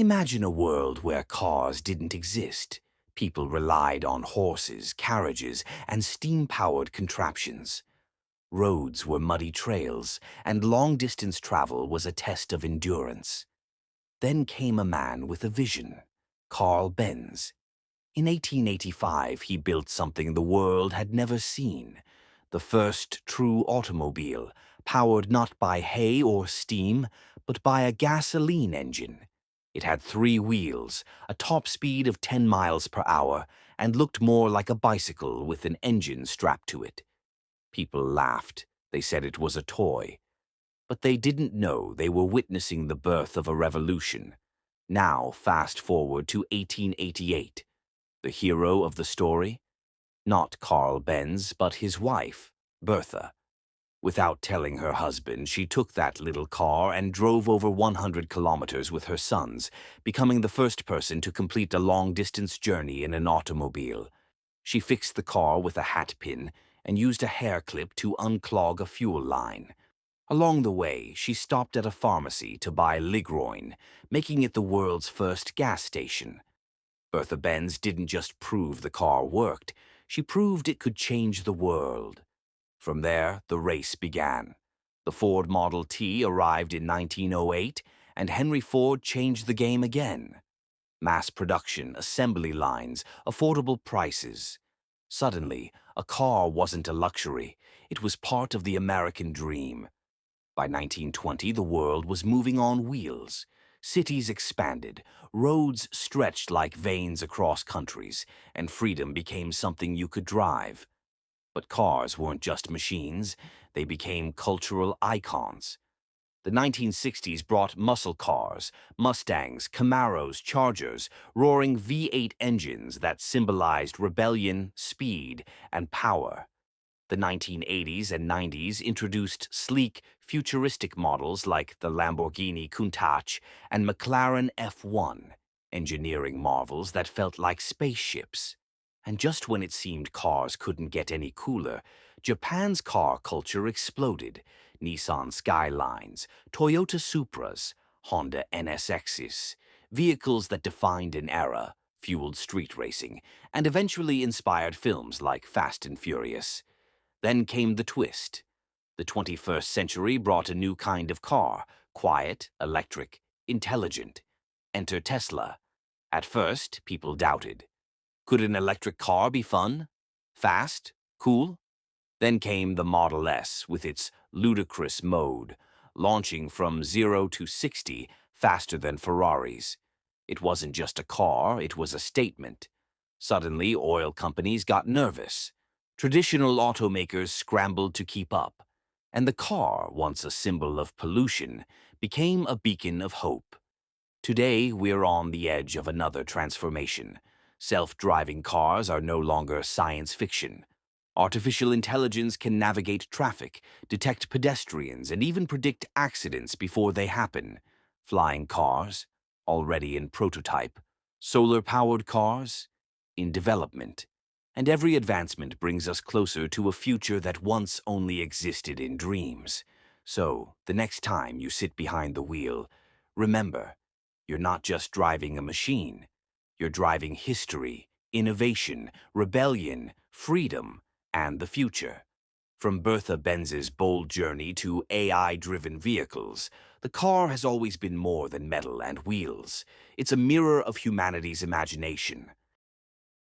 Imagine a world where cars didn't exist. People relied on horses, carriages, and steam-powered contraptions. Roads were muddy trails, and long-distance travel was a test of endurance. Then came a man with a vision, Karl Benz. In 1885, he built something the world had never seen, the first true automobile, powered not by hay or steam, but by a gasoline engine. It had three wheels, a top speed of 10 miles per hour, and looked more like a bicycle with an engine strapped to it. People laughed. They said it was a toy. But they didn't know they were witnessing the birth of a revolution. Now, fast forward to 1888. The hero of the story? Not Karl Benz, but his wife, Bertha. Without telling her husband, she took that little car and drove over 100 kilometers with her sons, becoming the first person to complete a long-distance journey in an automobile. She fixed the car with a hat pin and used a hair clip to unclog a fuel line. Along the way, she stopped at a pharmacy to buy Ligroin, making it the world's first gas station. Bertha Benz didn't just prove the car worked, she proved it could change the world. From there, the race began. The Ford Model T arrived in 1908, and Henry Ford changed the game again. Mass production, assembly lines, affordable prices. Suddenly, a car wasn't a luxury, it was part of the American dream. By 1920, the world was moving on wheels. Cities expanded, roads stretched like veins across countries, and freedom became something you could drive. But cars weren't just machines, they became cultural icons. The 1960s brought muscle cars, Mustangs, Camaros, Chargers, roaring V8 engines that symbolized rebellion, speed, and power. The 1980s and 90s introduced sleek, futuristic models like the Lamborghini Countach and McLaren F1, engineering marvels that felt like spaceships. And just when it seemed cars couldn't get any cooler, Japan's car culture exploded. Nissan Skylines, Toyota Supras, Honda NSXs, vehicles that defined an era, fueled street racing, and eventually inspired films like Fast and Furious. Then came the twist. The 21st century brought a new kind of car, quiet, electric, intelligent. Enter Tesla. At first, people doubted. Could an electric car be fun? Fast? Cool? Then came the Model S with its ludicrous mode, launching from 0 to 60 faster than Ferraris. It wasn't just a car, it was a statement. Suddenly, oil companies got nervous. Traditional automakers scrambled to keep up, and the car, once a symbol of pollution, became a beacon of hope. Today, we're on the edge of another transformation. Self-driving cars are no longer science fiction. Artificial intelligence can navigate traffic, detect pedestrians, and even predict accidents before they happen. Flying cars, already in prototype. Solar-powered cars, in development. And every advancement brings us closer to a future that once only existed in dreams. So, the next time you sit behind the wheel, remember, you're not just driving a machine. You're driving history, innovation, rebellion, freedom, and the future. From Bertha Benz's bold journey to AI-driven vehicles, the car has always been more than metal and wheels. It's a mirror of humanity's imagination,